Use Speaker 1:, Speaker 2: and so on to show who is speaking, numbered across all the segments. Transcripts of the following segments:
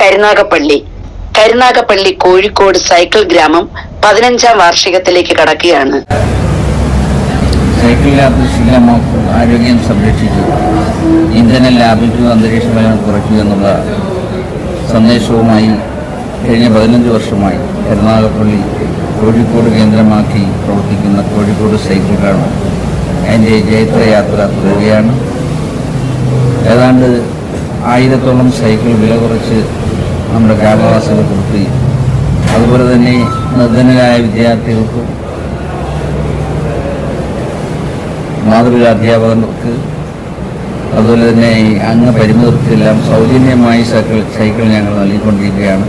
Speaker 1: Karunagappally Kozhikode cycle ഗ്രാമം 15ാം വാർഷികത്തിലേക്ക് കടക്കുകയാണ്.
Speaker 2: Cycle യാത്ര ശീലമാക്കും, ആരോഗ്യം സംരക്ഷിക്കുക, ഇന്ധനം ലാഭിക്കുക, അന്തരീക്ഷ മലിനം കുറയ്ക്കുക എന്നുള്ള സന്ദേശവുമായി കഴിഞ്ഞ 15 വർഷമായി കരുനാഗപ്പള്ളി കോഴിക്കോട് കേന്ദ്രമാക്കി പ്രവർത്തിക്കുന്ന കോഴിക്കോട് സൈക്കിൾ ഗ്രാമം അതിൻ്റെ ജൈത്രയാത്ര തുടരുകയാണ്. ഏതാണ്ട് 1000-ഓളം സൈക്കിൾ വില കുറച്ച് നമ്മുടെ ഗ്രാമവാസികൾ കൊടുക്കുകയും അതുപോലെ തന്നെ നിർധനരായ വിദ്യാർത്ഥികൾക്കും മാതൃകാ അധ്യാപകർക്ക് അതുപോലെ തന്നെ അംഗപരിമിതർക്കെല്ലാം സൗജന്യമായി സൈക്കിൾ ഞങ്ങൾ നൽകിക്കൊണ്ടിരിക്കുകയാണ്.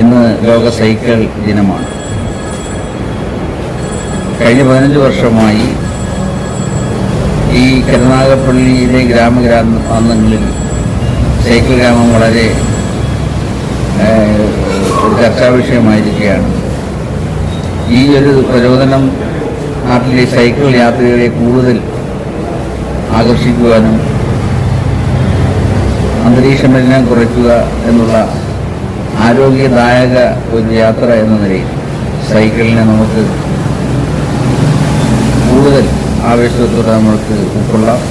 Speaker 2: ഇന്ന് ലോക സൈക്കിൾ ദിനമാണ്. കഴിഞ്ഞ 15 വർഷമായി ഈ കരുനാഗപ്പള്ളിയിലെ ഗ്രാമങ്ങളിൽ സൈക്കിൾ ഗ്രാമം വളരെ ചർച്ചാ വിഷയമായിരിക്കുകയാണ്. ഈ ഒരു പ്രചോദനം നാട്ടിലെ സൈക്കിൾ യാത്രികരെ കൂടുതൽ ആകർഷിക്കുവാനും അന്തരീക്ഷ മലിനം കുറയ്ക്കുക എന്നുള്ള ആരോഗ്യദായക ഒരു യാത്ര എന്ന നിലയിൽ സൈക്കിളിനെ നമുക്ക് കൂടുതൽ ആവേശത്തോടെ നമ്മൾക്ക് ഉൾക്കൊള്ളാം.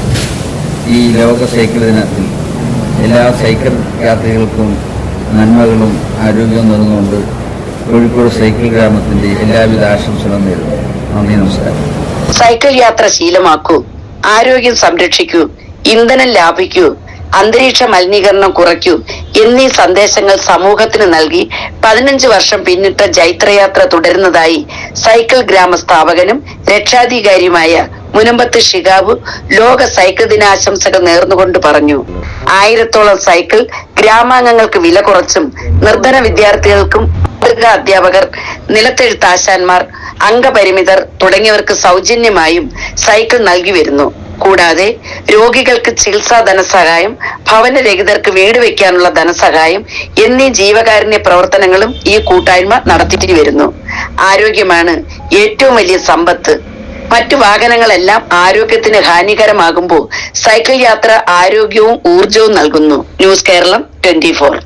Speaker 2: ഈ ലോക സൈക്കിൾ ദിനത്തിൽ എല്ലാ സൈക്കിൾ യാത്രികൾക്കും നന്മകളും ആരോഗ്യവും നേർന്നുകൊണ്ട് കോഴിക്കോട് സൈക്കിൾ ഗ്രാമത്തിന്റെ എല്ലാവിധ ആശംസകളും നേരുന്നു. നന്ദി, നമസ്കാരം.
Speaker 1: സൈക്കിൾ യാത്ര ശീലമാക്കൂ, ആരോഗ്യം സംരക്ഷിക്കൂ, ഇന്ധനം ലാഭിക്കൂ, അന്തരീക്ഷ മലിനീകരണം കുറയ്ക്കൂ എന്നീ സന്ദേശങ്ങൾ സമൂഹത്തിന് നൽകി 15 വർഷം പിന്നിട്ട ജൈത്രയാത്ര തുടരുന്നതായി സൈക്കിൾ ഗ്രാമ സ്ഥാപകനും രക്ഷാധികാരിയുമായ മുനമ്പത്ത് ഷിഹാബ് ലോക സൈക്കിൾ ദിനാശംസകൾ നേർന്നുകൊണ്ട് പറഞ്ഞു. 1000-ഓളം സൈക്കിൾ ഗ്രാമാംഗങ്ങൾക്ക് വില കുറച്ചും നിർധന വിദ്യാർത്ഥികൾക്കും അധ്യാപകർ, നിലത്തെഴുത്താശാന്മാർ, അംഗപരിമിതർ തുടങ്ങിയവർക്ക് സൗജന്യമായും സൈക്കിൾ നൽകി വരുന്നു. കൂടാതെ രോഗികൾക്ക് ചികിത്സാ ധനസഹായം, ഭവനരഹിതർക്ക് വീട് വയ്ക്കാനുള്ള ധനസഹായം എന്നീ ജീവകാരുണ്യ പ്രവർത്തനങ്ങളും ഈ കൂട്ടായ്മ നടത്തി വരുന്നു. ആരോഗ്യമാണ് ഏറ്റവും വലിയ സമ്പത്ത്. മറ്റു വാഹനങ്ങളെല്ലാം ആരോഗ്യത്തിന് ഹാനികരമാകുമ്പോൾ സൈക്കിൾ യാത്ര ആരോഗ്യവും ഊർജവും നൽകുന്നു. ന്യൂസ് കേരളം 24.